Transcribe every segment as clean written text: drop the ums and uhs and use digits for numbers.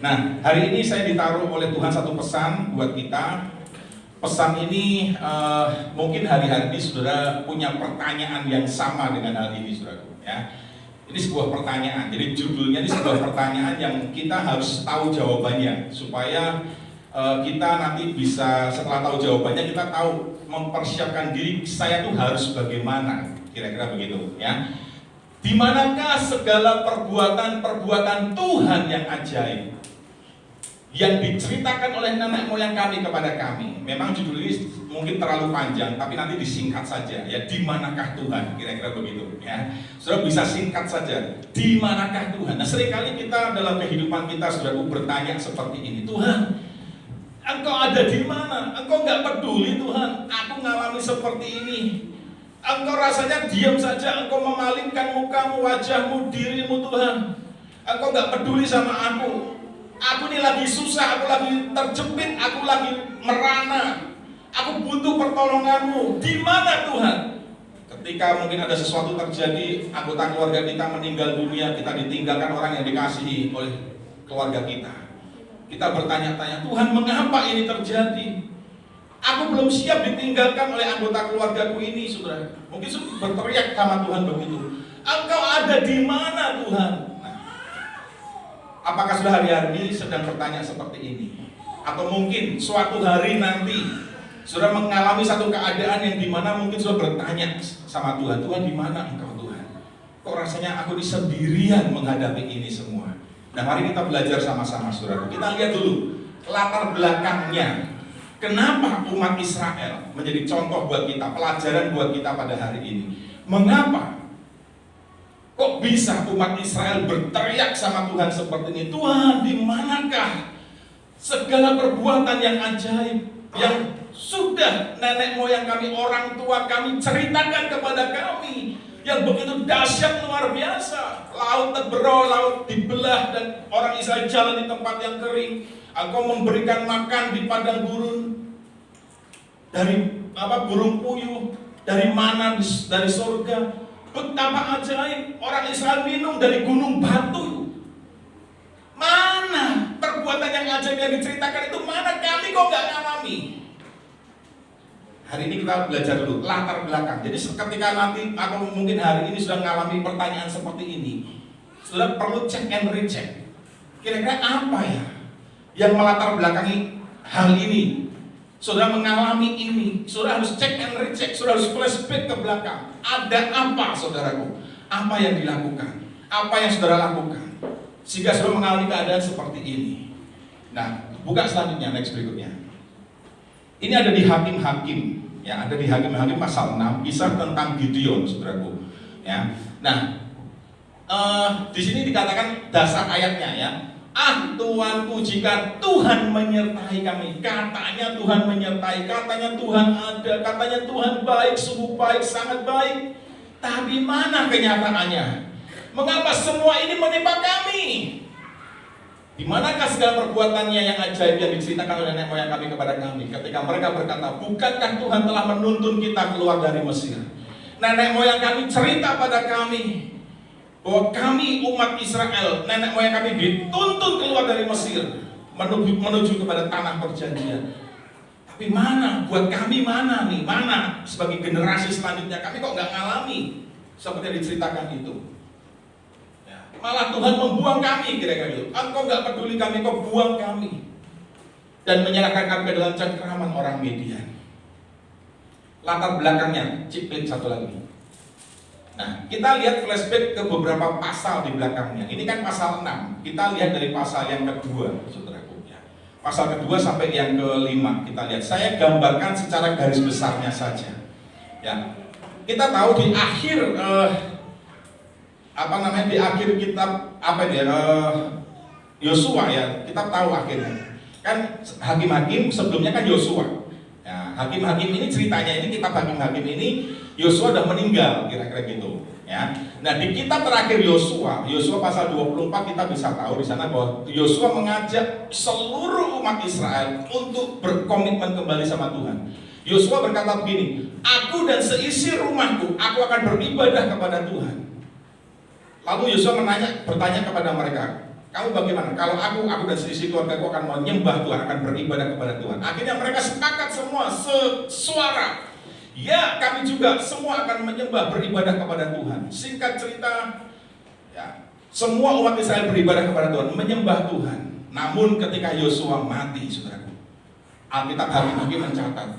Nah, hari ini saya ditaruh oleh Tuhan satu pesan buat kita. Pesan ini mungkin hari-hari ini saudara punya pertanyaan yang sama dengan hal ini, saudaraku. Ya, ini sebuah pertanyaan. Jadi judulnya ini sebuah pertanyaan yang kita harus tahu jawabannya supaya kita nanti bisa setelah tahu jawabannya kita tahu mempersiapkan diri saya tuh harus bagaimana, kira-kira begitu. Ya, di manakah segala perbuatan-perbuatan Tuhan yang ajaib yang diceritakan oleh nenek moyang kami kepada kami? Memang judul ini mungkin terlalu panjang, tapi nanti disingkat saja. Ya, di manakah Tuhan? Kira-kira begitu. Ya, saudara bisa singkat saja. Di manakah Tuhan? Nah, seringkali kita dalam kehidupan kita saudara bertanya seperti ini. Tuhan, Engkau ada di mana? Engkau nggak peduli Tuhan. Aku ngalami seperti ini. Engkau rasanya diam saja. Engkau memalingkan mukamu, wajahmu, dirimu Tuhan. Engkau nggak peduli sama aku. Aku ini lagi susah, aku lagi terjepit, aku lagi merana. Aku butuh pertolonganmu. Di mana Tuhan? Ketika mungkin ada sesuatu terjadi, anggota keluarga kita meninggal dunia, kita ditinggalkan orang yang dikasihi oleh keluarga kita. Kita bertanya-tanya, Tuhan, mengapa ini terjadi? Aku belum siap ditinggalkan oleh anggota keluargaku ini, saudara. Mungkin berteriak sama Tuhan begitu. Engkau ada di mana Tuhan? Apakah sudah hari-hari ini sedang bertanya seperti ini? Atau mungkin suatu hari nanti sudah mengalami satu keadaan yang dimana mungkin sudah bertanya sama Tuhan, Tuhan di mana Engkau Tuhan? Kok rasanya aku ini sendirian menghadapi ini semua? Nah, mari kita belajar sama-sama, saudara. Kita lihat dulu latar belakangnya. Kenapa umat Israel menjadi contoh buat kita, pelajaran buat kita pada hari ini? Mengapa? Kok bisa umat Israel berteriak sama Tuhan seperti ini? Tuhan, di manakah segala perbuatan yang ajaib yang sudah nenek moyang kami, orang tua kami ceritakan kepada kami, yang begitu dahsyat luar biasa. Laut terbelah, laut dibelah, dan orang Israel jalan di tempat yang kering. Engkau memberikan makan di padang gurun dari burung puyuh, dari mana dari surga. Betapa ajaib, orang Israel minum dari gunung batu. Mana perbuatan yang ajaib yang diceritakan itu? Mana kami kok nggak ngalami? Hari ini kita belajar dulu latar belakang. Jadi ketika nanti atau mungkin hari ini sudah mengalami pertanyaan seperti ini, sudah perlu check and recheck. Kira-kira apa ya yang melatar belakangi hal ini? Saudara mengalami ini, saudara harus check and recheck, saudara harus flashback ke belakang. Ada apa, saudaraku? Apa yang dilakukan? Apa yang saudara lakukan sehingga saudara mengalami keadaan seperti ini? Nah, buka selanjutnya, next berikutnya. Ini ada di Hakim-Hakim, ya, ada di Hakim-Hakim pasal 6, kisah tentang Gideon, saudaraku. Ya, nah, di sini dikatakan dasar ayatnya, ya. Ah Tuanku, jika Tuhan menyertai kami. Katanya Tuhan menyertai, katanya Tuhan ada, katanya Tuhan baik, sungguh baik, sangat baik. Tapi mana kenyataannya? Mengapa semua ini menimpa kami? Di manakah segala perbuatannya yang ajaib yang diceritakan oleh nenek moyang kami kepada kami? Ketika mereka berkata, bukankah Tuhan telah menuntun kita keluar dari Mesir? Nenek moyang kami cerita pada kami bahwa kami umat Israel, nenek moyang kami dituntun keluar dari Mesir menuju kepada tanah perjanjian. Tapi mana buat kami, mana nih, mana sebagai generasi selanjutnya kami kok nggak ngalami seperti yang diceritakan itu? Ya, malah Tuhan membuang kami, kira-kira gitu. Engkau nggak peduli kami, kau buang kami dan menyerahkan kami ke dalam cengkraman orang Midian. Latar belakangnya, ciplik satu lagi. Nah, kita lihat flashback ke beberapa pasal di belakangnya. Ini kan pasal 6. Kita lihat dari pasal yang kedua, saudaraku. Ya. Pasal kedua sampai yang kelima kita lihat. Saya gambarkan secara garis besarnya saja. Ya. Kita tahu di akhir di akhir kitab Yosua, ya. Kita tahu akhirnya. Kan Hakim-Hakim sebelumnya kan Yosua. Ya, Hakim-Hakim ini ceritanya, ini kitab Hakim-Hakim ini Yosua sudah meninggal, kira-kira gitu, ya. Nah, di kitab terakhir Yosua pasal 24 kita bisa tahu di sana bahwa Yosua mengajak seluruh umat Israel untuk berkomitmen kembali sama Tuhan. Yosua berkata begini, aku dan seisi rumahku, aku akan beribadah kepada Tuhan. Lalu Yosua bertanya kepada mereka, Kamu bagaimana? Kalau aku dan seisi keluargaku akan menyembah Tuhan, akan beribadah kepada Tuhan. Akhirnya mereka sepakat semua sesuara. Ya, kami juga semua akan menyembah, beribadah kepada Tuhan. Singkat cerita, ya, semua umat Israel beribadah kepada Tuhan, menyembah Tuhan. Namun ketika Yosua mati, saudaraku, Alkitab hari ini mencatat,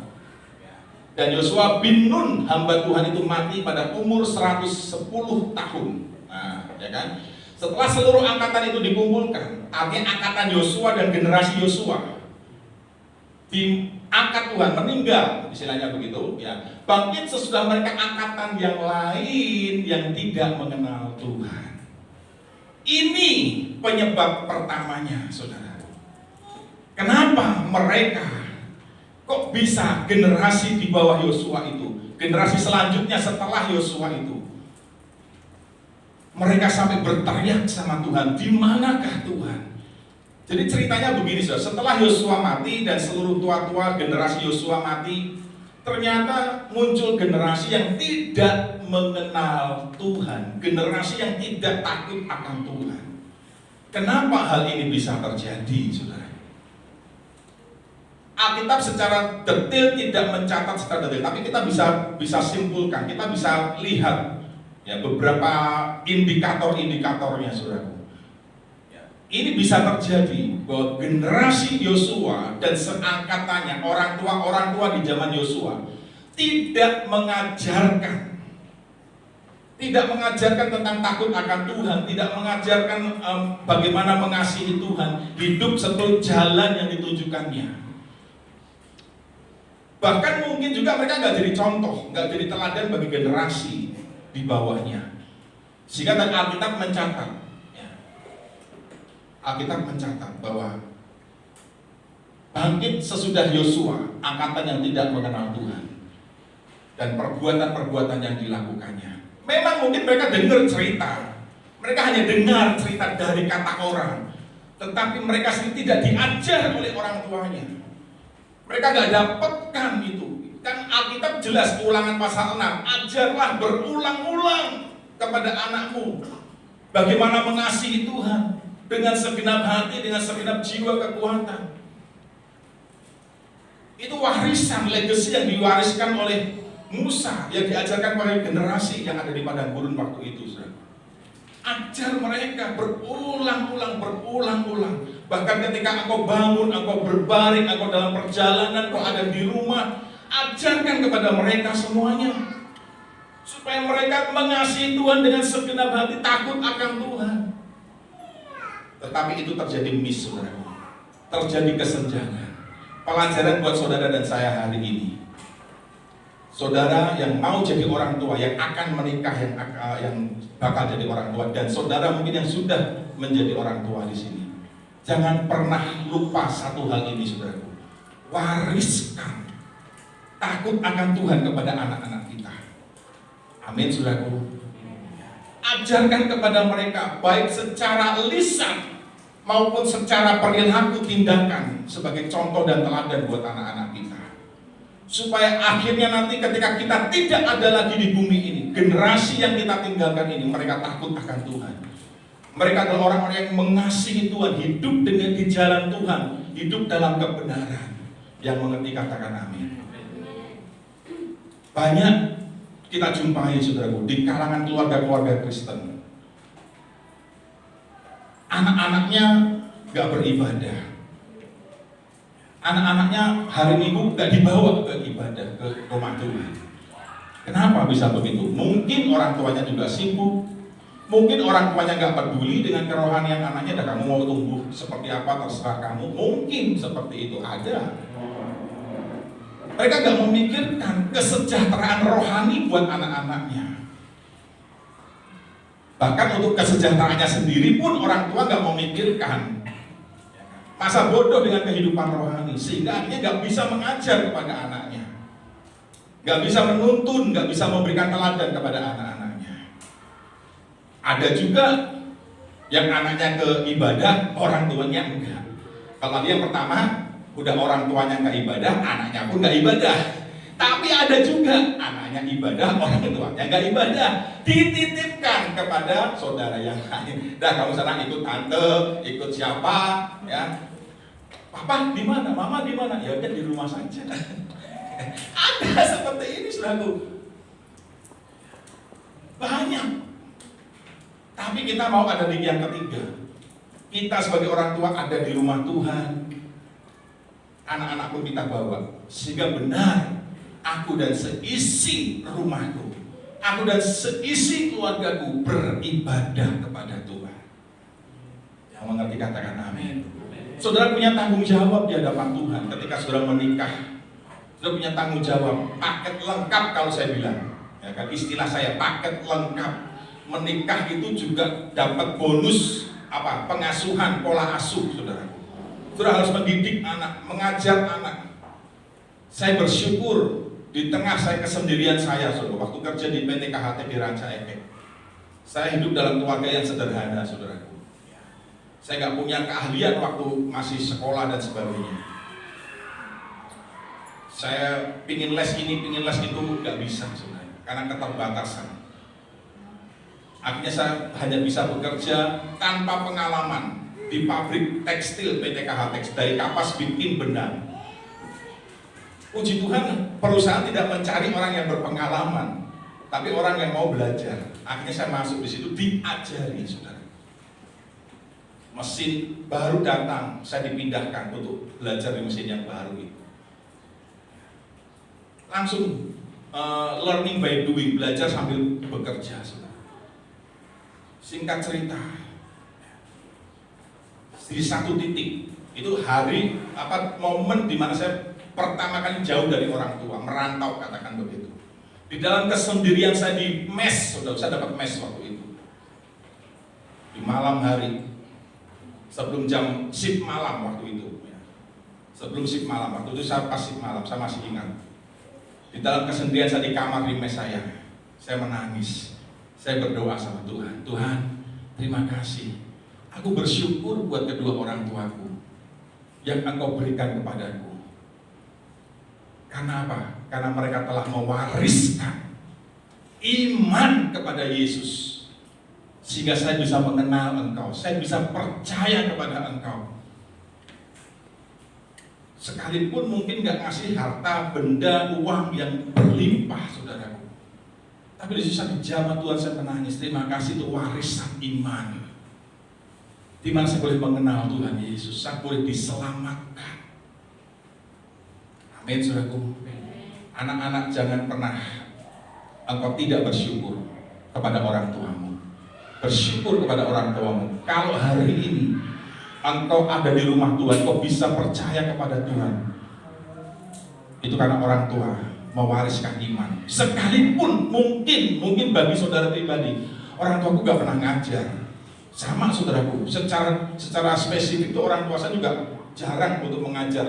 dan Yosua bin Nun, hamba Tuhan itu mati pada umur 110 tahun. Nah, ya kan? Setelah seluruh angkatan itu dikumpulkan, artinya angkatan Yosua dan generasi Yosua diangkat Tuhan, meninggal, istilahnya begitu, ya. Bangkit sesudah mereka angkatan yang lain yang tidak mengenal Tuhan. Ini penyebab pertamanya, saudara. Kenapa mereka kok bisa generasi di bawah Yosua itu, generasi selanjutnya setelah Yosua itu, mereka sampai berteriak sama Tuhan, di manakah Tuhan? Jadi ceritanya begini, saudara. Setelah Yosua mati dan seluruh tua-tua generasi Yosua mati, ternyata muncul generasi yang tidak mengenal Tuhan, generasi yang tidak takut akan Tuhan. Kenapa hal ini bisa terjadi, saudara? Alkitab secara detail tidak mencatat secara detail, tapi kita bisa simpulkan, kita bisa lihat ya beberapa indikator-indikatornya, saudaraku. Ya, ini bisa terjadi bahwa generasi Yosua dan seangkatannya, orang tua di zaman Yosua tidak mengajarkan tentang takut akan Tuhan, tidak mengajarkan bagaimana mengasihi Tuhan, hidup seturut jalan yang ditunjukkannya. Bahkan mungkin juga mereka nggak jadi contoh, nggak jadi teladan bagi generasi di bawahnya. Sehingga Alkitab mencatat, ya, Alkitab mencatat bahwa bangkit sesudah Yosua, angkatan yang tidak mengenal Tuhan, dan perbuatan-perbuatan yang dilakukannya. Memang mungkin mereka dengar cerita, mereka hanya dengar cerita dari kata orang, tetapi mereka sendiri tidak diajar oleh orang tuanya. Mereka gak dapatkan itu. Kan Alkitab jelas, Ulangan pasal 6, ajarlah berulang-ulang kepada anakmu bagaimana mengasihi Tuhan dengan segenap hati, dengan segenap jiwa kekuatan. Itu warisan, legacy yang diwariskan oleh Musa, yang diajarkan pada generasi yang ada di padang gurun waktu itu, saudara. Ajar mereka berulang-ulang. Bahkan ketika engkau bangun, engkau berbaring, engkau dalam perjalanan, engkau ada di rumah, ajarkan kepada mereka semuanya, supaya mereka mengasihi Tuhan dengan segenap hati, takut akan Tuhan. Tetapi itu terjadi miss, saudara. Terjadi kesenjangan. Pelajaran buat saudara dan saya hari ini. Saudara yang mau jadi orang tua, yang akan menikah, yang bakal jadi orang tua, dan saudara mungkin yang sudah menjadi orang tua di sini, jangan pernah lupa satu hal ini, saudaraku. Wariskan takut akan Tuhan kepada anak-anak kita. Amin, saudaraku. Ajarkan kepada mereka, baik secara lisan maupun secara perilaku, tindakan, sebagai contoh dan teladan buat anak-anak kita. Supaya akhirnya nanti ketika kita tidak ada lagi di bumi ini, generasi yang kita tinggalkan ini, mereka takut akan Tuhan. Mereka adalah orang-orang yang mengasihi Tuhan, hidup dengan di jalan Tuhan, hidup dalam kebenaran. Yang mengerti katakan amin. Banyak kita jumpai, saudaraku, di kalangan keluarga-keluarga Kristen, anak-anaknya gak beribadah. Anak-anaknya hari Minggu gak dibawa ke ibadah, ke rumah Tuhan. Kenapa bisa begitu? Mungkin orang tuanya juga sibuk, mungkin orang tuanya gak peduli dengan kerohanian anaknya, dan kamu mau tumbuh seperti apa terserah kamu. Mungkin seperti itu ada. Mereka gak memikirkan kesejahteraan rohani buat anak-anaknya. Bahkan untuk kesejahteraannya sendiri pun orang tua gak memikirkan. Masa bodoh dengan kehidupan rohani, sehingga akhirnya gak bisa mengajar kepada anaknya, gak bisa menuntun, gak bisa memberikan teladan kepada anak-anaknya. Ada juga yang anaknya ke ibadah, orang tuanya enggak. Kalau dia yang pertama, udah orang tuanya gak ibadah, anaknya pun gak ibadah. Tapi ada juga anaknya ibadah, orang tuanya nggak ibadah, dititipkan kepada saudara yang lain. Dah kamu sana ikut tante, ikut siapa, ya. Papa di mana, mama di mana? Ya udah di rumah saja. Ada seperti ini, saudaraku. Banyak. Tapi kita mau ada di yang ketiga. Kita sebagai orang tua ada di rumah Tuhan. Anak-anak pun kita bawa. Sehingga benar, aku dan seisi rumahku, aku dan seisi keluargaku beribadah kepada Tuhan. Yang mengerti katakan amin. Saudara punya tanggung jawab di hadapan Tuhan ketika saudara menikah. Saudara punya tanggung jawab, paket lengkap kalau saya bilang. Ya kan, istilah saya paket lengkap. Menikah itu juga dapat bonus apa? Pengasuhan, pola asuh, saudara. Saudara harus mendidik anak, mengajar anak. Saya bersyukur di tengah saya kesendirian saya, saudara. Waktu kerja di PT KHT di Ranca Ekek, saya hidup dalam keluarga yang sederhana, saudaraku. Saya nggak punya keahlian waktu masih sekolah dan sebagainya. Saya pingin les ini, pingin les itu, nggak bisa, saudara. Karena keterbatasan. Akhirnya saya hanya bisa bekerja tanpa pengalaman di pabrik tekstil PT KHT, dari kapas bikin benang. Puji Tuhan, perusahaan tidak mencari orang yang berpengalaman, tapi orang yang mau belajar. Akhirnya saya masuk di situ, diajari, saudara. Mesin baru datang, saya dipindahkan untuk belajar di mesin yang baru itu. Langsung learning by doing, belajar sambil bekerja, saudara. Singkat cerita, di satu titik itu hari momen di mana saya pertama kali jauh dari orang tua, merantau, katakan begitu. Di dalam kesendirian saya di mes, saudara, saya dapat mes waktu itu. Di malam hari, sebelum jam shift malam waktu itu. Sebelum shift malam, waktu itu saya pas shift malam, saya masih ingat. Di dalam kesendirian saya di kamar di mes saya menangis. Saya berdoa sama Tuhan, Tuhan, terima kasih. Aku bersyukur buat kedua orang tuaku yang Engkau berikan kepadaku. Karena apa? Karena mereka telah mewariskan iman kepada Yesus, sehingga saya bisa mengenal Engkau, saya bisa percaya kepada Engkau. Sekalipun mungkin gak ngasih harta, benda, uang yang berlimpah, saudaraku. Tapi di sisa jamaah Tuhan saya menangis, terima kasih itu warisan iman. Di mana saya boleh mengenal Tuhan Yesus, saya boleh diselamatkan. Amin, saudaraku. Anak-anak, jangan pernah engkau tidak bersyukur kepada orang tuamu. Bersyukur kepada orang tuamu. Kalau hari ini engkau ada di rumah Tuhan, kau bisa percaya kepada Tuhan, itu karena orang tua mewariskan iman. Sekalipun mungkin bagi saudara pribadi, orang tuaku gak pernah ngajar. Sama, saudaraku, secara spesifik itu orang tua saya juga jarang untuk mengajar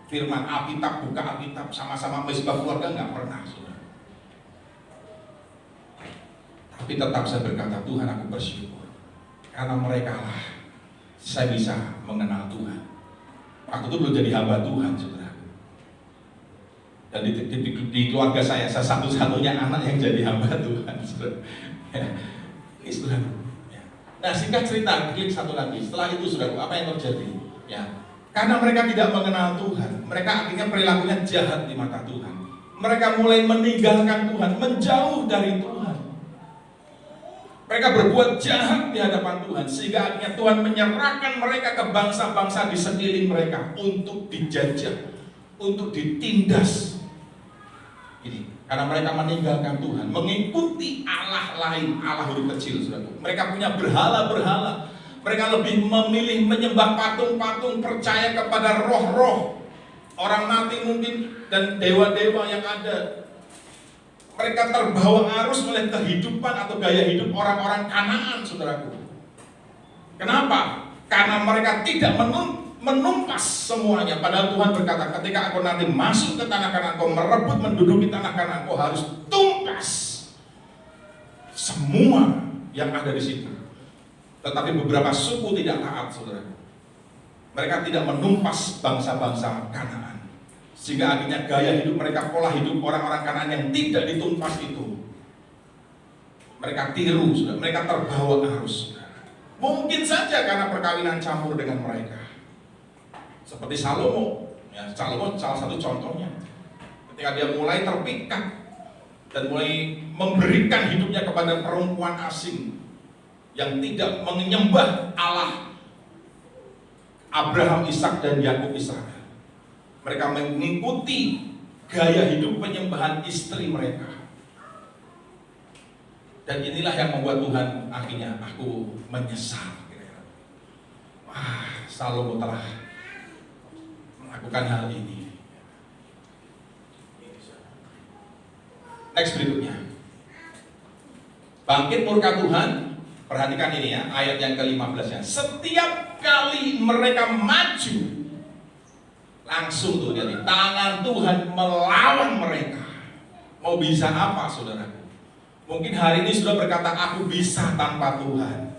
firman Alkitab, buka Alkitab, sama-sama mesbah keluarga nggak pernah, saudara. Tapi tetap saya berkata, Tuhan, aku bersyukur karena mereka lah saya bisa mengenal Tuhan. Aku tuh belum jadi hamba Tuhan, saudara. Dan di keluarga saya satu-satunya anak yang jadi hamba Tuhan, saudara. Ini, saudara. Nah, singkat cerita, klik satu lagi. Setelah itu, saudara, apa yang terjadi? Ya, karena mereka tidak mengenal Tuhan, mereka akhirnya perilakunya jahat di mata Tuhan. Mereka mulai meninggalkan Tuhan, menjauh dari Tuhan. Mereka berbuat jahat di hadapan Tuhan, sehingga akhirnya Tuhan menyerahkan mereka ke bangsa-bangsa di sekeliling mereka untuk dijajah, untuk ditindas. Ini karena mereka meninggalkan Tuhan, mengikuti Allah lain, Allah huruf kecil, saudara. Mereka punya berhala-berhala. Mereka lebih memilih menyembah patung-patung, percaya kepada roh-roh, orang mati mungkin, dan dewa-dewa yang ada. Mereka terbawa arus oleh kehidupan atau gaya hidup orang-orang Kanaan, saudaraku. Kenapa? Karena mereka tidak menumpas semuanya. Padahal Tuhan berkata, ketika aku nanti masuk ke tanah Kanaan, kau merebut menduduki tanah Kanaan, kau harus tumpas semua yang ada di situ. Tetapi beberapa suku tidak taat, saudara. Mereka tidak menumpas bangsa-bangsa Kanaan. Sehingga akhirnya gaya hidup mereka, pola hidup orang-orang Kanaan yang tidak ditumpas itu, mereka tiru, sudah. Mereka terbawa arus. Mungkin saja karena perkawinan campur dengan mereka. Seperti Salomo, ya, Salomo salah satu contohnya. Ketika dia mulai terpikat dan mulai memberikan hidupnya kepada perempuan asing yang tidak menyembah Allah Abraham, Ishak, dan Yakub Israel. Mereka mengikuti gaya hidup penyembahan istri mereka. Dan inilah yang membuat Tuhan akhirnya aku menyesal. Wah, Salomo telah melakukan hal ini. Next berikutnya. Bangkit murka Tuhan. Perhatikan ini ya, ayat yang ke-15 ya. Setiap kali mereka maju, langsung tuh jadi tangan Tuhan melawan mereka. Mau bisa apa, saudaraku? Mungkin hari ini sudah berkata, aku bisa tanpa Tuhan.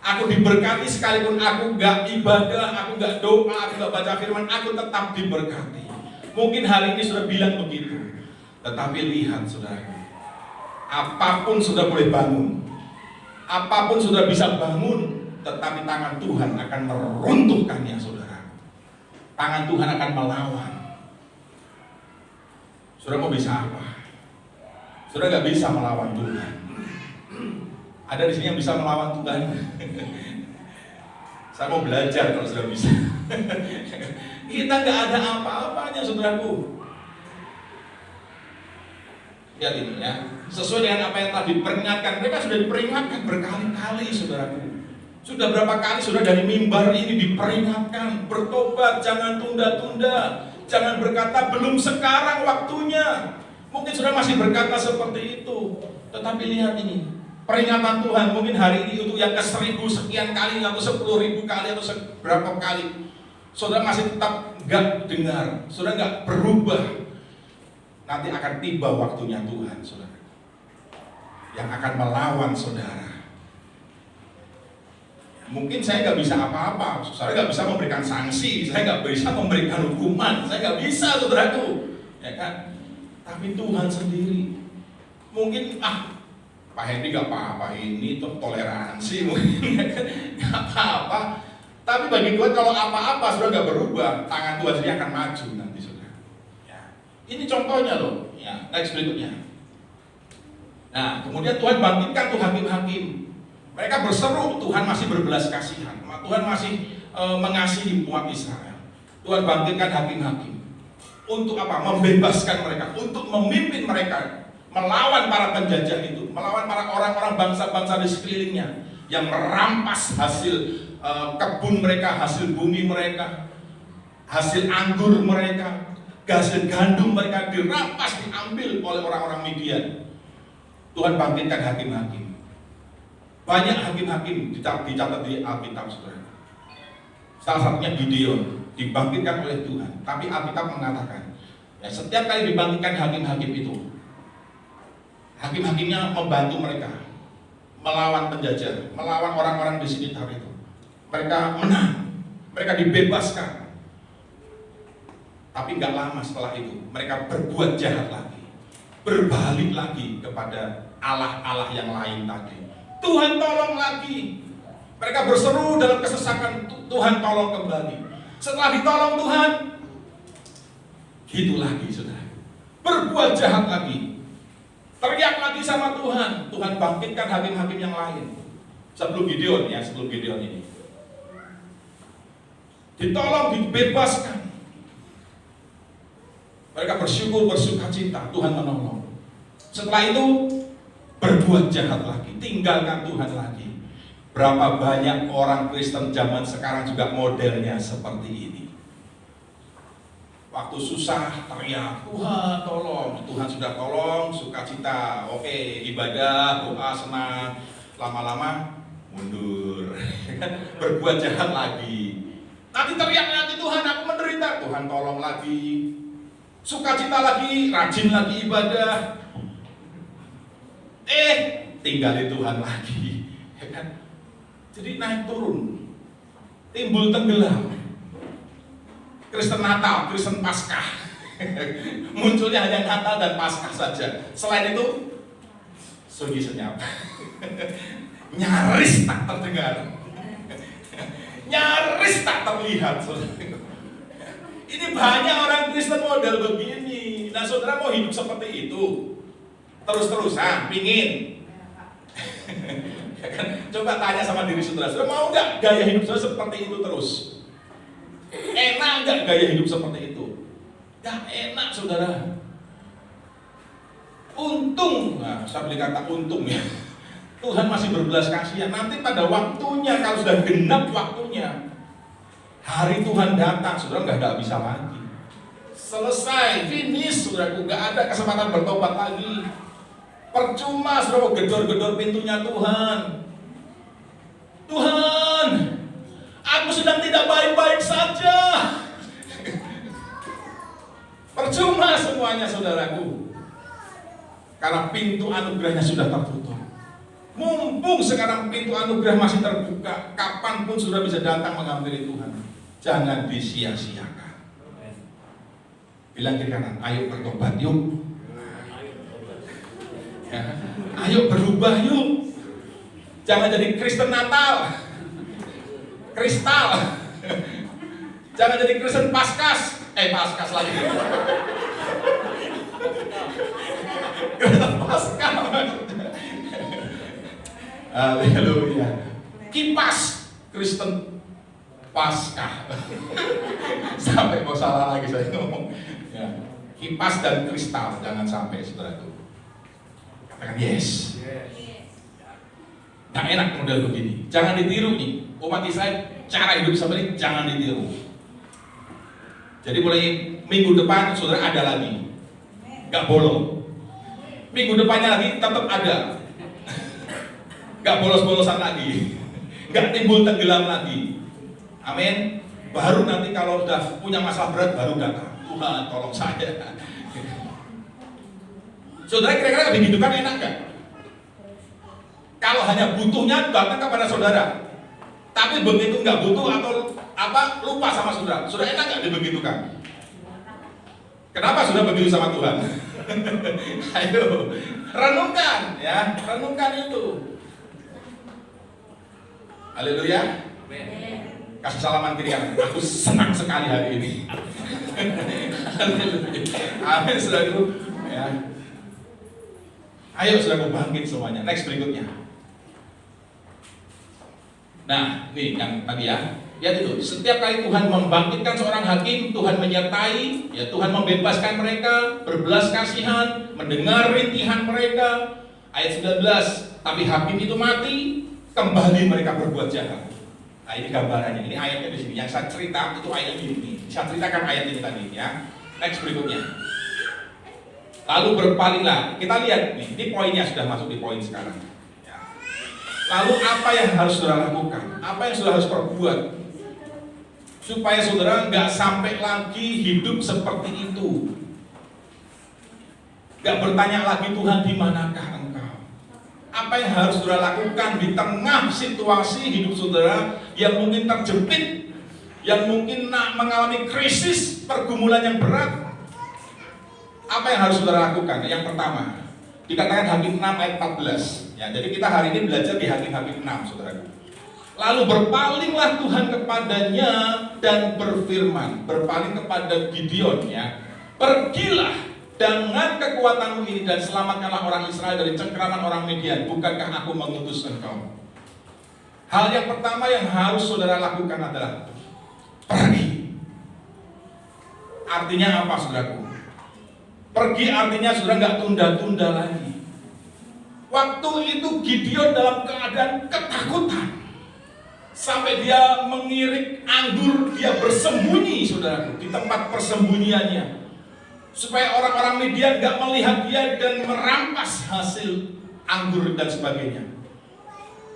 Aku diberkati sekalipun aku gak ibadah, aku gak doa, aku gak baca firman, aku tetap diberkati. Mungkin hari ini sudah bilang begitu. Tetapi lihat, saudaraku, apapun sudah boleh bangun, apapun sudah bisa bangun, tetapi tangan Tuhan akan meruntuhkannya, saudara. Tangan Tuhan akan melawan. Saudara mau bisa apa? Saudara gak bisa melawan Tuhan. Ada di sini yang bisa melawan Tuhan? Saya mau belajar kalau sudah bisa. Kita gak ada apa-apanya, saudaraku. Lihat ini ya, sesuai dengan apa yang telah diperingatkan. Mereka sudah diperingatkan berkali-kali, saudaraku. Sudah berapa kali sudah dari mimbar ini diperingatkan, bertobat, jangan tunda-tunda, jangan berkata belum sekarang waktunya. Mungkin sudah masih berkata seperti itu. Tetapi lihat ini, peringatan Tuhan mungkin hari ini untuk yang ke-1000 sekian kali, atau 10.000 kali, atau berapa kali. Saudara masih tetap gak dengar, saudara gak berubah. Nanti akan tiba waktunya Tuhan, saudara, yang akan melawan saudara. Mungkin saya nggak bisa apa-apa, saya nggak bisa memberikan sanksi, saya nggak bisa memberikan hukuman, saya nggak bisa, saudaraku, ya kan? Tapi Tuhan sendiri. Mungkin Pak Henry nggak apa-apa, ini tuh toleransi, mungkin nggak apa-apa. Tapi bagi Tuhan kalau apa-apa sudah nggak berubah, tangan Tuhan sendiri akan maju nanti, saudara. Ini contohnya loh, ya, next berikutnya. Nah, kemudian Tuhan bangkitkan tuh hakim-hakim. Mereka berseru, Tuhan masih berbelas kasihan, Tuhan masih mengasihi umat Israel. Tuhan bangkitkan hakim-hakim. Untuk apa? Membebaskan mereka, untuk memimpin mereka melawan para penjajah itu, melawan para orang-orang bangsa-bangsa di sekelilingnya yang merampas hasil kebun mereka, hasil bumi mereka, hasil anggur mereka, hasil gandum mereka dirampas, diambil oleh orang-orang Midian. Tuhan bangkitkan hakim-hakim. Banyak hakim-hakim dicatat di Alkitab, saudara. Salah satunya Gideon dibangkitkan oleh Tuhan. Tapi Alkitab mengatakan, ya, setiap kali dibangkitkan hakim-hakim itu, hakim-hakimnya membantu mereka melawan penjajah, melawan orang-orang di sekitar itu. Mereka menang, mereka dibebaskan. Tapi nggak lama setelah itu, mereka berbuat jahat lagi, berbalik lagi kepada Allah-Allah yang lain tadi. Tuhan tolong lagi. Mereka berseru dalam kesesakan, Tuhan tolong kembali. Setelah ditolong Tuhan, gitu lagi, saudara. Berbuat jahat lagi, teriak lagi sama Tuhan. Tuhan bangkitkan hakim-hakim yang lain. Sebelum Gideon ya, sebelum Gideon ini, ditolong, dibebaskan. Mereka bersyukur, bersuka cita, Tuhan menolong. Setelah itu berbuat jahat lagi, tinggalkan Tuhan lagi. Berapa banyak orang Kristen zaman sekarang juga modelnya seperti ini. Waktu susah teriak, Tuhan tolong. Tuhan sudah tolong, sukacita, oke, ibadah, doa, senang. Lama-lama mundur, berbuat jahat lagi. Nanti teriak lagi, Tuhan aku menderita, Tuhan tolong lagi. Sukacita lagi, rajin lagi ibadah. Tinggalin Tuhan lagi, ya kan? Jadi naik turun, timbul tenggelam. Kristen Natal, Kristen Paskah, Munculnya hanya Natal dan Paskah saja. Selain itu, sunyi senyap. Nyaris tak terdengar. Nyaris tak terlihat. Ini banyak orang Kristen model begini. Nah, saudara mau hidup seperti itu? Terus-terusan, pingin? Coba tanya sama diri saudara, saudara mau nggak gaya hidup saudara seperti itu terus? Enak nggak gaya hidup seperti itu? Nggak enak, saudara. Untung, nah, saya beli kata untung ya. Tuhan masih berbelas kasihan. Nanti pada waktunya, kalau sudah genap waktunya, hari Tuhan datang, saudara nggak bisa lagi. Selesai, finish, saudaraku, nggak ada kesempatan bertobat lagi. Percuma, saudara, gedor-gedor pintunya Tuhan. Tuhan, aku sedang tidak baik-baik saja. Percuma semuanya, saudaraku. Karena pintu anugerahnya sudah tertutup. Mumpung sekarang pintu anugerah masih terbuka, kapanpun sudah bisa datang menghampiri Tuhan. Jangan disia-siakan. Bilang kiri kanan, ayo bertobat yuk. Ya, ayo berubah yuk. Jangan jadi Kristen Natal, Kristal. Jangan jadi Kristen Paskas. Paskas lagi. Kristen Paskah. Haleluya. Kipas Kristen Paskah. Sampai mau salah lagi saya ngomong. Ya. Kipas dan kristal, jangan sampai, saudaraku. Katakan yes. Nah, enak model begini. Jangan ditiru nih. Umat Israel cara hidup seperti ini jangan ditiru. Jadi mulai minggu depan saudara ada lagi. Gak bolong. Minggu depannya lagi tetap ada. Gak bolos-bolosan lagi. Gak timbul tenggelam lagi. Amin. Baru nanti kalau sudah punya masalah berat baru datang. Tuhan tolong saya. Saudara kira-kira begitu kan enak gak? Kalau hanya butuhnya datang kepada saudara. Tapi begitu nggak butuh atau lupa sama saudara. Saudara enak gak dibegitukan? Kenapa sudah begitu sama Tuhan? Ayo renungkan ya, renungkan itu. Haleluya. Kasih salaman kiri kanan. Aku senang sekali hari ini. Amin, saudaraku. Ya. Ayo saudaraku bangkit semuanya. Next berikutnya. Nah, nih yang tadi ya. Lihat itu. Setiap kali Tuhan membangkitkan seorang hakim, Tuhan menyertai, ya Tuhan membebaskan mereka, berbelas kasihan, mendengar rintihan mereka. Ayat 19. Tapi hakim itu mati, kembali mereka berbuat jahat. Nah, ini gambarannya. Ini ayatnya di sini. Yang saya cerita itu ayat ini. Saya ceritakan ayat ini tadi ya. Next berikutnya. Lalu berpalinglah. Kita lihat nih. Ini poinnya sudah masuk di poin sekarang. Ya. Lalu apa yang harus saudara lakukan? Apa yang saudara harus perbuat supaya saudara nggak sampai lagi hidup seperti itu? Nggak bertanya lagi Tuhan di manakah engkau? Apa yang harus saudara lakukan di tengah situasi hidup saudara yang mungkin terjepit, yang mungkin mengalami krisis, pergumulan yang berat? Apa yang harus saudara lakukan? Yang pertama, dikatakan Hakim 6 ayat 14. Ya, jadi kita hari ini belajar di Hakim 6, saudara. Lalu berpalinglah Tuhan kepadanya dan berfirman, berpaling kepada Gideon ya. Pergilah dengan kekuatanmu ini dan selamatkanlah orang Israel dari cengkeraman orang Midian. Bukankah aku mengutus engkau? Hal yang pertama yang harus saudara lakukan adalah pergi. Artinya apa, saudaraku? Pergi artinya saudara nggak tunda-tunda lagi. Waktu itu Gideon dalam keadaan ketakutan. Sampai dia mengirik anggur, dia bersembunyi, saudaraku, di tempat persembunyiannya. Supaya orang-orang Midian gak melihat dia dan merampas hasil anggur dan sebagainya.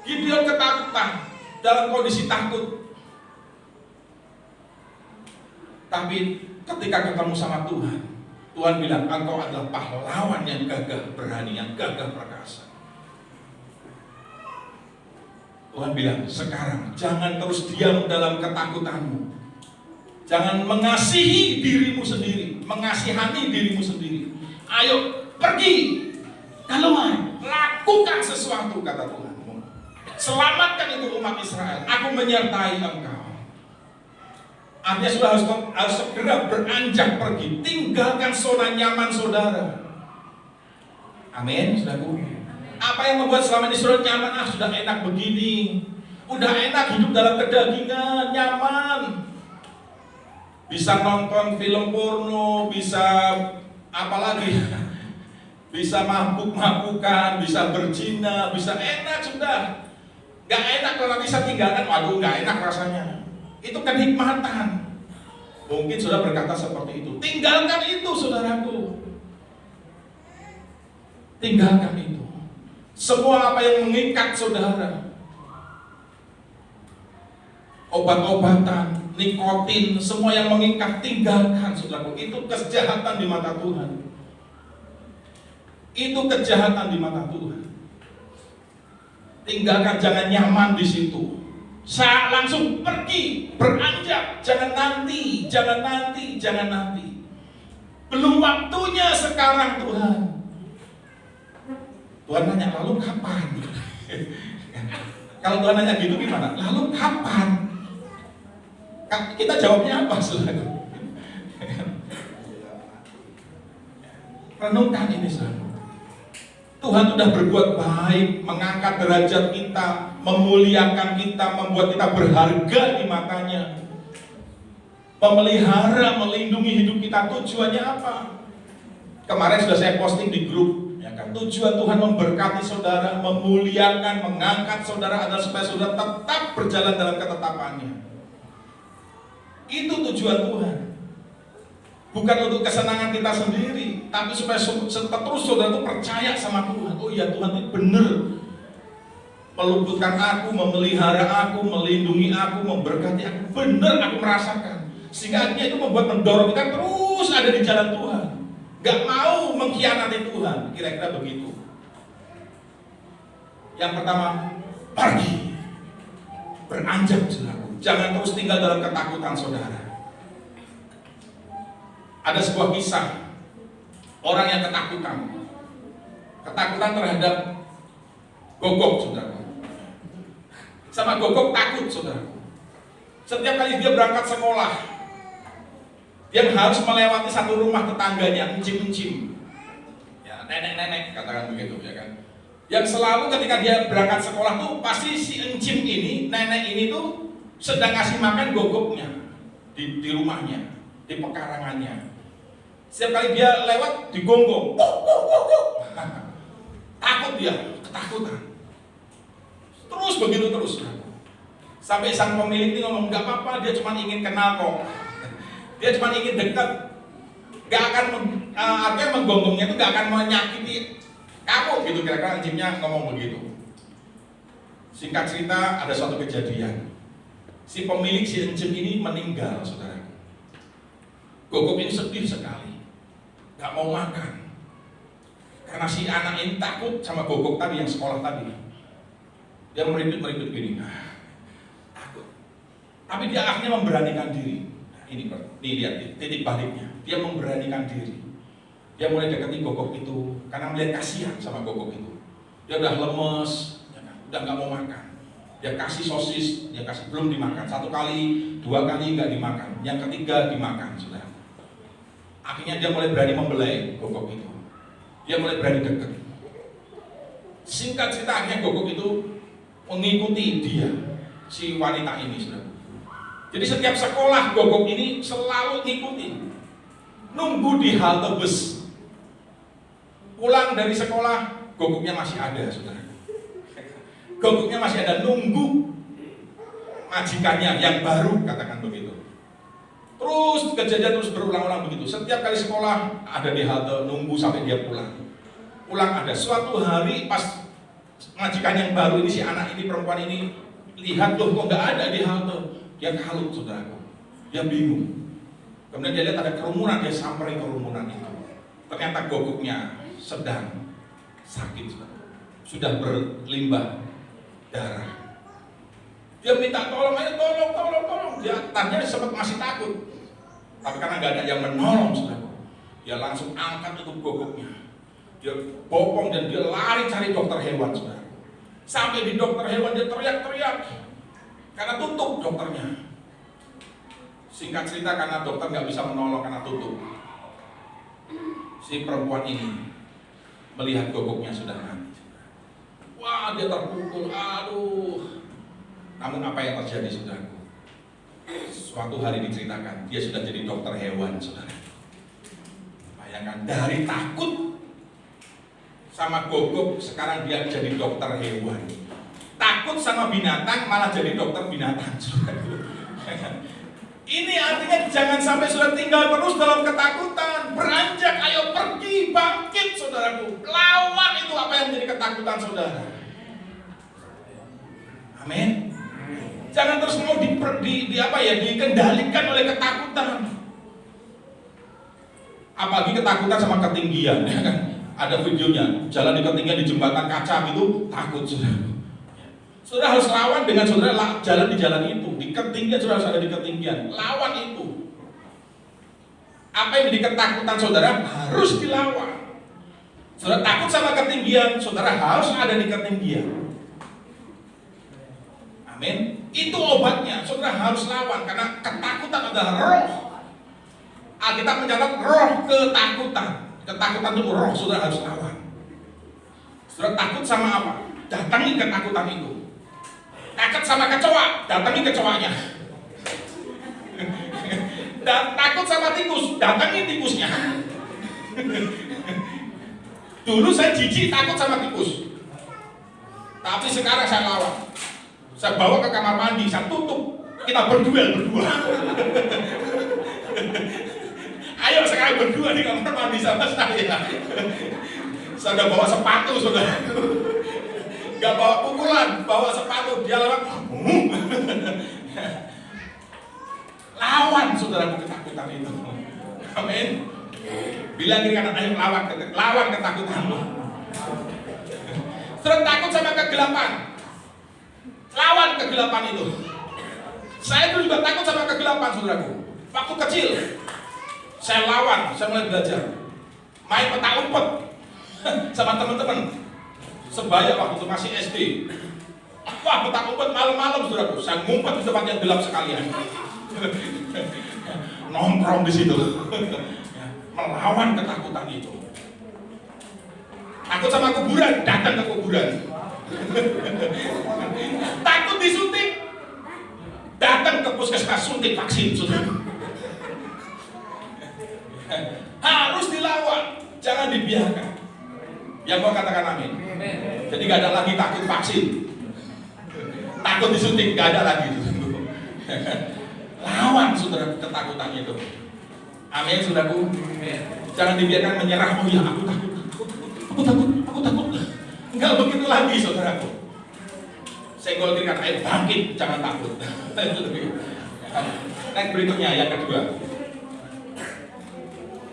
Gideon ketakutan, dalam kondisi takut. Tapi ketika ketemu sama Tuhan, Tuhan bilang, engkau adalah pahlawan yang gagah berani, yang gagah perkasa. Tuhan bilang, sekarang jangan terus diam dalam ketakutanmu. Jangan mengasihi dirimu sendiri, mengasihani dirimu sendiri. Ayo pergi, keluar, lakukan sesuatu, kata Tuhan. Selamatkan itu umat Israel. Aku menyertai engkau. Artinya sudah harus segera beranjak pergi. Tinggalkan zona nyaman saudara. Amin, saudaraku. Apa yang membuat selama ini saudara nyaman? Sudah enak begini. Udah enak hidup dalam kedagingan, nyaman. Bisa nonton film porno, bisa apalagi, bisa mabuk-mabukan, bisa berzina, bisa enak sudah. Gak enak kalau nanti saya tinggalkan, waduh gak enak rasanya. Itu kenikmatan. Mungkin sudah berkata seperti itu. Tinggalkan itu, saudaraku. Tinggalkan itu. Semua apa yang mengikat saudara, obat-obatan, nikotin, semua yang mengikat, tinggalkan, saudaraku. Itu kejahatan di mata Tuhan. Itu kejahatan di mata Tuhan. Tinggalkan, jangan nyaman di situ. Langsung pergi, beranjak, jangan nanti, jangan nanti, jangan nanti. Belum waktunya sekarang, Tuhan. Tuhan nanya, lalu kapan? Kalau Tuhan nanya gitu gimana? Lalu kapan? Kita jawabnya apa, saudara? Renungkan ini, saudara. Tuhan sudah berbuat baik, mengangkat derajat kita, memuliakan kita, membuat kita berharga di matanya, memelihara, melindungi hidup kita. Tujuannya apa? Kemarin sudah saya posting di grup, ya kan? Tujuan Tuhan memberkati saudara, memuliakan, mengangkat saudara adalah supaya saudara tetap berjalan dalam ketetapannya. Itu tujuan Tuhan. Bukan untuk kesenangan kita sendiri, tapi supaya terus saudara itu percaya sama Tuhan. Oh iya, Tuhan itu benar meluputkan aku, memelihara aku, melindungi aku, memberkati aku. Benar aku merasakan. Sehingga akhirnya itu membuat mendorong kita terus ada di jalan Tuhan. Gak mau mengkhianati Tuhan. Kira-kira begitu. Yang pertama, pergi, beranjak, saudaraku. Jangan terus tinggal dalam ketakutan saudara. Ada sebuah kisah orang yang ketakutan terhadap Gogok, saudara. Sama Gogok takut, saudara. Setiap kali dia berangkat sekolah, dia harus melewati satu rumah tetangganya, encim-encim, ya, nenek-nenek, katakan begitu, ya kan. Yang selalu ketika dia berangkat sekolah tuh pasti si encim ini, nenek ini tuh sedang kasih makan Gogoknya di rumahnya, di pekarangannya. Setiap kali dia lewat digonggong, takut dia, ketakutan. Terus begitu terus. Sampai sang pemilik ini ngomong, nggak apa-apa, dia cuma ingin kenal kok. Dia cuma ingin dekat. Gak akan artinya menggonggongnya itu gak akan menyakiti kamu gitu, kira-kira encimnya ngomong begitu. Singkat cerita, ada suatu kejadian. Si pemilik si encim ini meninggal, saudara. Gogok ini sedih sekali, gak mau makan. Karena si anak ini takut sama Gogok tadi yang sekolah tadi. Dia meripit-meripit gini, takut. Tapi dia akhirnya memberanikan diri. Ini lihat titik baliknya. Dia memberanikan diri. Dia mulai dekati Gogok itu karena melihat kasihan sama Gogok itu. Dia udah lemes, ya kan? Udah nggak mau makan. Dia kasih sosis, dia kasih, belum dimakan. 1 kali, 2 kali nggak dimakan. Yang ketiga dimakan, sudah. Akhirnya dia mulai berani membelai Gogok itu. Dia mulai berani dekat. Singkat cerita, akhirnya Gogok itu mengikuti dia, si wanita ini, sudah. Jadi setiap sekolah Gogok ini selalu ngikutin, nunggu di halte bus. Pulang dari sekolah, Gogoknya masih ada, saudara. Gogoknya masih ada, nunggu majikannya yang baru, katakan begitu. Terus kejadian terus berulang-ulang begitu. Setiap kali sekolah ada di halte, nunggu sampai dia pulang. Pulang ada. Suatu hari pas majikan yang baru ini, si anak ini, perempuan ini lihat, loh kok nggak ada di halte. Dia kalut, saudara. Dia bingung. Kemudian dia lihat ada kerumunan, dia samperin kerumunan itu. Ternyata Gogoknya sedang sakit, saudara. Sudah berlimbah darah. Dia minta tolong, ayo tolong. Dia tadinya sempat masih takut. Tapi karena nggak ada yang menolong, saudara, dia langsung angkat itu gogoknya, dia bopong dan dia lari cari dokter hewan, saudara. Sampai di dokter hewan dia teriak-teriak karena tutup dokternya. Singkat cerita, karena dokter nggak bisa menolong karena tutup, si perempuan ini melihat gogoknya sudah mati. Wah, dia terpukul, aduh. Namun apa yang terjadi, saudaraku? Suatu hari diceritakan, dia sudah jadi dokter hewan, saudara. Bayangkan, dari takut sama gogok, sekarang dia jadi dokter hewan. Takut sama binatang, malah jadi dokter binatang, saudaraku. Ini artinya jangan sampai sudah tinggal terus dalam ketakutan. Beranjak, ayo pergi, bangkit, saudaraku. Lawan itu apa yang menjadi ketakutan saudara. Amin. Jangan terus mau dikendalikan oleh ketakutan. Apalagi ketakutan sama ketinggian. Ada videonya, jalan di ketinggian di jembatan kaca itu takut, saudara. Saudara harus lawan dengan saudara jalan di jalan itu. Di ketinggian saudara harus ada di ketinggian. Lawan itu. Apa yang menjadi ketakutan saudara harus dilawan. Saudara takut sama ketinggian, saudara harus ada di ketinggian. Amin. Itu obatnya, saudara harus lawan karena ketakutan adalah roh. Alkitab mencatat roh ketakutan. Ketakutan itu roh, saudara harus lawan. Saudara takut sama apa? Datangi ketakutan itu. Takut sama kecoa, datangi kecoanya. Dan takut sama tikus, datangi tikusnya. Dulu saya jijik takut sama tikus, tapi sekarang saya lawan. Saya bawa ke kamar mandi, saya tutup, kita berduel berdua. Ayo sekarang berdua di kamar mandi sama saya. Saya udah bawa sepatu, saudara. Gak bawa pukulan, bawa sepatu, dia lewat. Lawan, saudara, ketakutan itu. Amin. Bilang kiri kanan, ayo lawan ketakutanmu. Saudara takut sama kegelapan, lawan kegelapan itu. Saya dulu juga takut sama kegelapan, saudaraku. Waktu kecil, saya lawan, saya mulai belajar main petak umpet sama teman-teman sebaya waktu itu masih SD. Wah, petak umpet malam-malam, saudaraku. Saya ngumpet di tempat yang gelap sekalian. Nongkrong di situ. Melawan ketakutan itu. Takut sama kuburan, datang ke kuburan. Takut disuntik, datang ke puskesmas suntik vaksin, saudara. Harus dilawan, jangan dibiarkan. Yang mau katakan amin. Jadi gak ada lagi takut vaksin, takut disuntik, gak ada lagi. Lawan, saudara, ketakutan itu. Amin, saudaraku. Jangan dibiarkan menyerah. Oh ya, aku takut. Enggak begitu lagi, saudaraku. Senggol kiri kanan, ayo bangkit, jangan takut. Next berikutnya, yang kedua.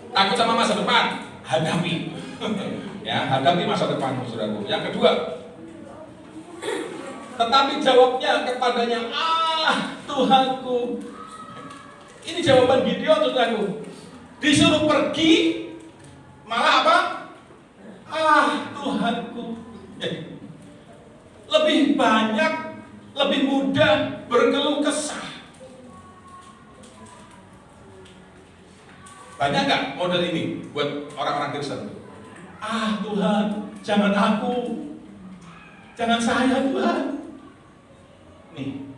Takut sama masa depan, hadapi. Ya, hadapi masa depan, saudaraku. Yang kedua, tetapi jawabnya kepadanya, Tuhanku. Ini jawaban Gideon, saudaraku. Disuruh pergi, malah apa? Tuhanku. Lebih banyak, lebih mudah berkeluh kesah. Banyak nggak model ini buat orang-orang Kristen? Tuhan, jangan aku, jangan saya, Tuhan. Nih,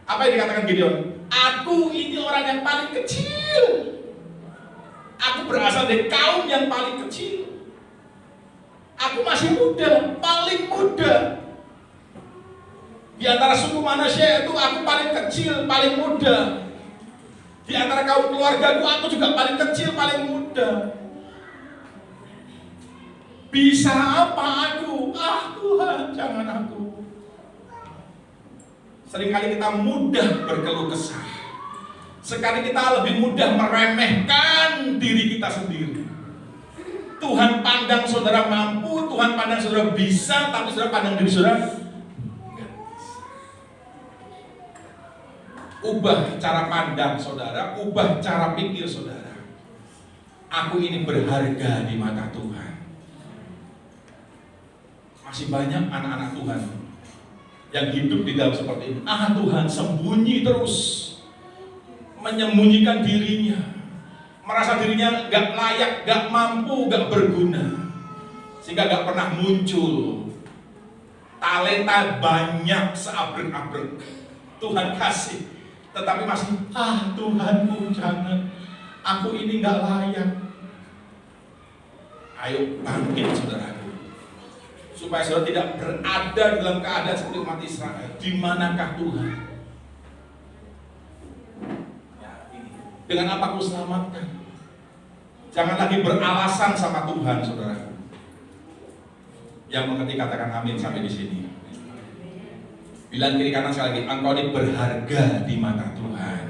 apa yang dikatakan Gideon? Aku ini orang yang paling kecil. Aku berasal dari kaum yang paling kecil. Aku masih muda, paling muda. Di antara suku manusia itu aku paling kecil, paling muda. Di antara kaum keluargaku aku juga paling kecil, paling muda. Bisa apa aku? Tuhan, jangan aku. Seringkali kita mudah berkeluh kesah. Sekali kita lebih mudah meremehkan diri kita sendiri. Tuhan pandang saudara mampu, Tuhan pandang saudara bisa, tapi saudara pandang diri saudara. Ubah cara pandang saudara, ubah cara pikir saudara. Aku ini berharga di mata Tuhan. Masih banyak anak-anak Tuhan yang hidup di dalam seperti ini. Tuhan sembunyi terus, menyembunyikan dirinya, merasa dirinya gak layak, gak mampu, gak berguna, sehingga gak pernah muncul. Talenta banyak seabrek-abrek Tuhan kasih, tetapi masih Tuhanku jangan, aku ini gak layak. Ayo bangkit saudaraku, supaya saudara tidak berada dalam keadaan seperti umat Israel. Di manakah Tuhan? Ya, ini. Dengan apa aku selamatkan? Jangan lagi beralasan sama Tuhan, saudara. Yang mengerti katakan amin sampai di sini. Bilang kiri kanan sekali lagi, engkau ini berharga di mata Tuhan.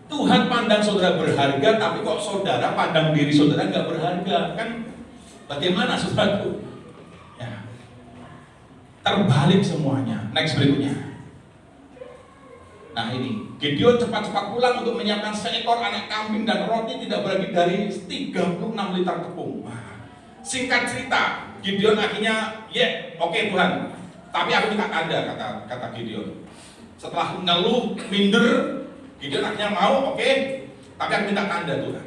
Tuhan pandang saudara berharga, tapi kok saudara pandang diri saudara nggak berharga, kan? Bagaimana saudaraku? Ya. Terbalik semuanya. Next berikutnya. Nah ini, Gideon cepat-cepat pulang untuk menyiapkan seekor anak kambing dan roti tidak lebih dari 36 liter tepung. Singkat cerita, Gideon akhirnya, oke Tuhan, tapi aku minta tanda, kata Gideon. Setelah ngeluh, minder, Gideon akhirnya mau, oke, tapi aku minta tanda Tuhan.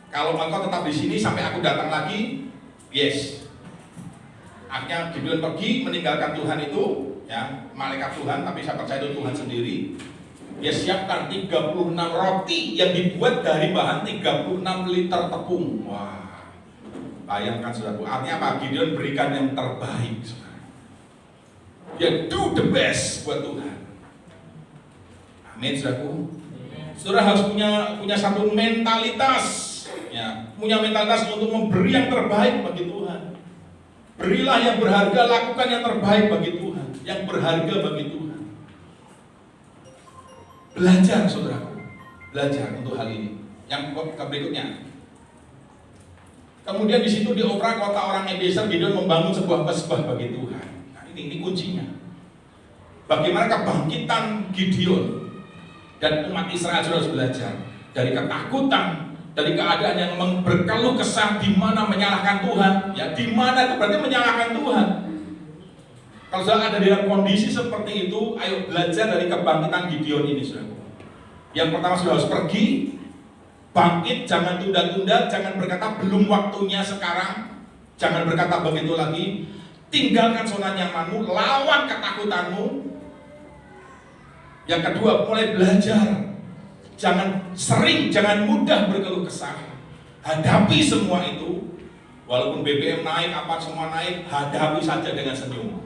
Kalau engkau tetap di sini sampai aku datang lagi, yes. Akhirnya Gideon pergi meninggalkan Tuhan itu, ya, malaikat Tuhan, tapi saya percaya itu Tuhan sendiri. Dia siapkan 36 roti yang dibuat dari bahan 36 liter tepung. Wah, bayangkan saudaraku, artinya apa? Gideon berikan yang terbaik, saudara. Dia do the best buat Tuhan. Amin, saudaraku. Saudara harus punya satu mentalitas. Ya, punya mentalitas untuk memberi yang terbaik bagi Tuhan. Berilah yang berharga, lakukan yang terbaik bagi Tuhan, yang berharga bagi Tuhan. Belajar saudaraku, belajar untuk hal ini. Yang berikutnya. Kemudian di situ di Ofra, kota orang Ebeser, Gideon membangun sebuah mesbah bagi Tuhan. Nah, ini kuncinya. Bagaimana kebangkitan Gideon dan umat Israel harus belajar dari ketakutan, dari keadaan yang berkeluh kesah, di mana menyalahkan Tuhan, ya di mana itu berarti menyalahkan Tuhan. Kalau sudah ada dalam kondisi seperti itu, ayo belajar dari kebangkitan Gideon ini, saudara. Yang pertama sudah harus pergi, bangkit, jangan tunda-tunda, jangan berkata belum waktunya sekarang, jangan berkata begitu lagi. Tinggalkan zona nyamanmu, lawan ketakutanmu. Yang kedua, mulai belajar. Jangan mudah berkeluh kesah. Hadapi semua itu. Walaupun BBM naik, apa semua naik, hadapi saja dengan senyum.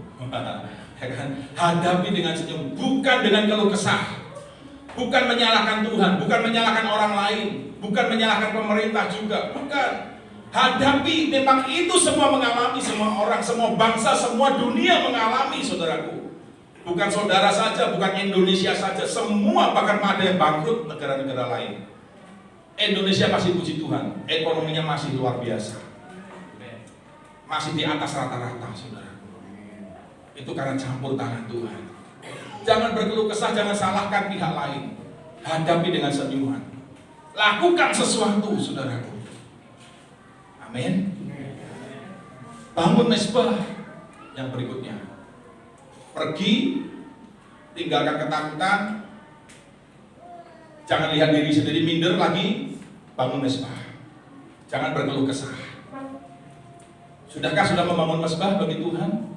Hadapi dengan senyum, bukan dengan keluh kesah. Bukan menyalahkan Tuhan, bukan menyalahkan orang lain, bukan menyalahkan pemerintah juga, bukan. Hadapi, memang itu semua mengalami, semua orang, semua bangsa, semua dunia mengalami, saudaraku. Bukan saudara saja, bukan Indonesia saja, semua, bahkan ada yang bangkrut negara-negara lain. Indonesia masih puji Tuhan, ekonominya masih luar biasa, masih di atas rata-rata, saudara. Itu karena campur tangan Tuhan. Jangan berkeluh kesah, jangan salahkan pihak lain. Hadapi dengan senyuman. Lakukan sesuatu, saudaraku. Amin. Bangun mesbah. Yang berikutnya, pergi, tinggalkan ketakutan, jangan lihat diri sendiri minder lagi, bangun mesbah. Jangan berkeluh kesah. Sudahkah sudah membangun mesbah bagi Tuhan?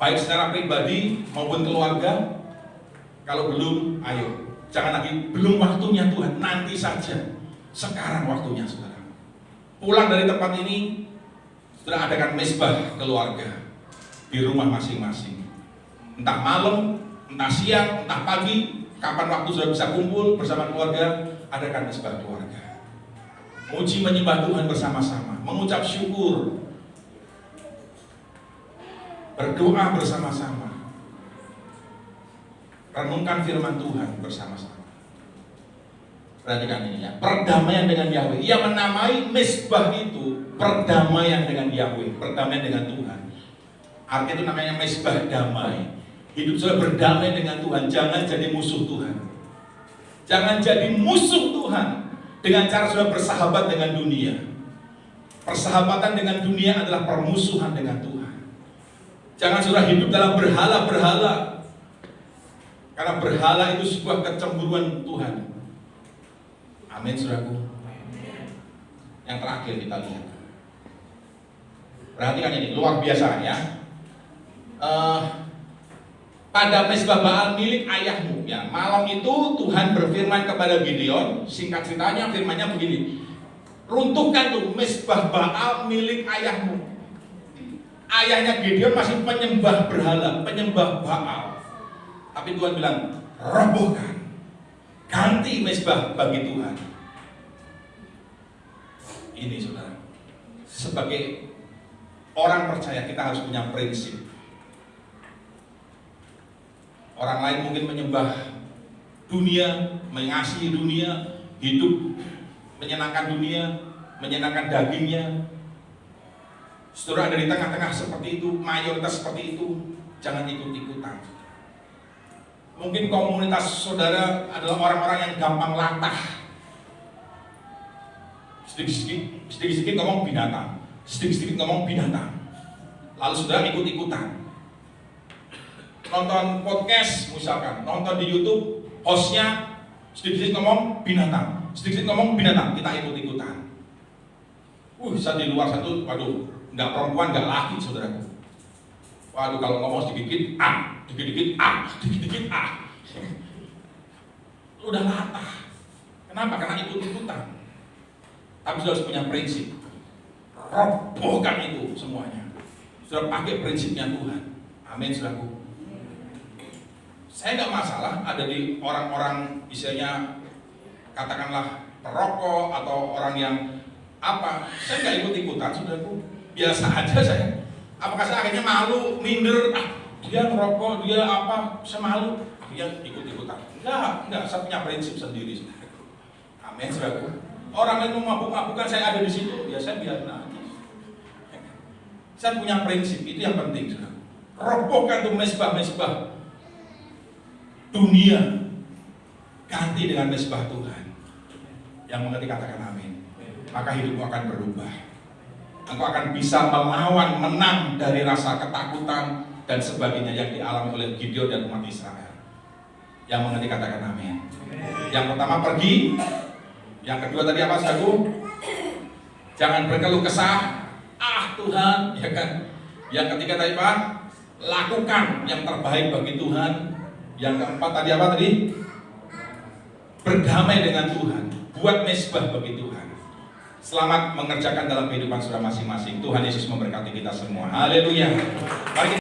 Baik secara pribadi maupun keluarga? Kalau belum, ayo. Jangan lagi, belum waktunya Tuhan, nanti saja. Sekarang waktunya, saudara. Pulang dari tempat ini, saudara adakan mesbah keluarga di rumah masing-masing. Entah malam, entah siang, entah pagi, kapan waktu sudah bisa kumpul bersama keluarga, adakan mesbah keluarga. Muji menyembah Tuhan bersama-sama, mengucap syukur, berdoa bersama-sama, renungkan firman Tuhan bersama-sama. Perhatikan ini ya, perdamaian dengan Yahweh. Ia menamai mesbah itu perdamaian dengan Yahweh, perdamaian dengan Tuhan. Artinya itu namanya mesbah damai. Hidup saudara berdamai dengan Tuhan. Jangan jadi musuh Tuhan. Jangan jadi musuh Tuhan dengan cara saudara bersahabat dengan dunia. Persahabatan dengan dunia adalah permusuhan dengan Tuhan. Jangan saudara hidup dalam berhala-berhala, karena berhala itu sebuah kecemburuan Tuhan. Amin, saudaraku. Yang terakhir kita lihat. Perhatikan ini, luar biasa ya. Pada mezbah Baal milik ayahmu, ya, malam itu Tuhan berfirman kepada Gideon. Singkat ceritanya firmannya begini: runtuhkan tuh mezbah Baal milik ayahmu. Ayahnya Gideon masih penyembah berhala, penyembah Baal. Tapi Tuhan bilang, robohkan, ganti mezbah bagi Tuhan. Ini saudara, sebagai orang percaya kita harus punya prinsip. Orang lain mungkin menyembah dunia, mengasihi dunia, hidup menyenangkan dunia, menyenangkan dagingnya. Saudara ada di tengah-tengah seperti itu, mayoritas seperti itu, jangan ikut-ikutan. Mungkin komunitas saudara adalah orang-orang yang gampang latah. Sedikit-sedikit ngomong binatang, sedikit-sedikit ngomong binatang. Lalu saudara ikut-ikutan. Nonton podcast misalkan, nonton di YouTube, hostnya sedikit-sedikit ngomong binatang, sedikit ngomong binatang, kita ikut-ikutan. Saat di luar satu, waduh, nggak perempuan, nggak laki, saudaraku. Waduh, kalau ngomong sedikit-sedikit A, dikit-dikit A, dikit-dikit A. Udah latah. Kenapa? Karena ikut-ikutan. Tapi sudah harus punya prinsip. Robohkan itu semuanya. Sudah pakai prinsipnya Tuhan. Amin, saudaraku. Saya nggak masalah ada di orang-orang istilahnya katakanlah perokok atau orang yang apa. Saya nggak ikut-ikutan, saudaraku. Biasa aja saya. Apakah saya akhirnya malu, minder, dia ngerokok, dia apa, saya malu, dia ikut-ikutan. Enggak, saya punya prinsip sendiri, saudaraku. Amin, saudaraku. Orang lain mau mabuk-mabukan, saya ada di situ, ya saya biarin aja. Saya punya prinsip, itu yang penting, saudaraku. Robohkan tuh mezbah-mezbah dunia, ganti dengan mezbah Tuhan. Yang mengerti katakan amin. Maka hidupmu akan berubah. Engkau akan bisa melawan, menang dari rasa ketakutan dan sebagainya yang dialami oleh Gideon dan umat Israel. Yang mengerti katakan amin. Yang pertama pergi. Yang kedua tadi apa, saudaraku? Jangan berkeluh kesah. Tuhan, ya kan? Yang ketiga tadi apa? Lakukan yang terbaik bagi Tuhan. Yang keempat tadi apa tadi? Berdamai dengan Tuhan. Buat mezbah bagi Tuhan. Selamat mengerjakan dalam kehidupan saudara masing-masing. Tuhan Yesus memberkati kita semua. Haleluya. Mari kita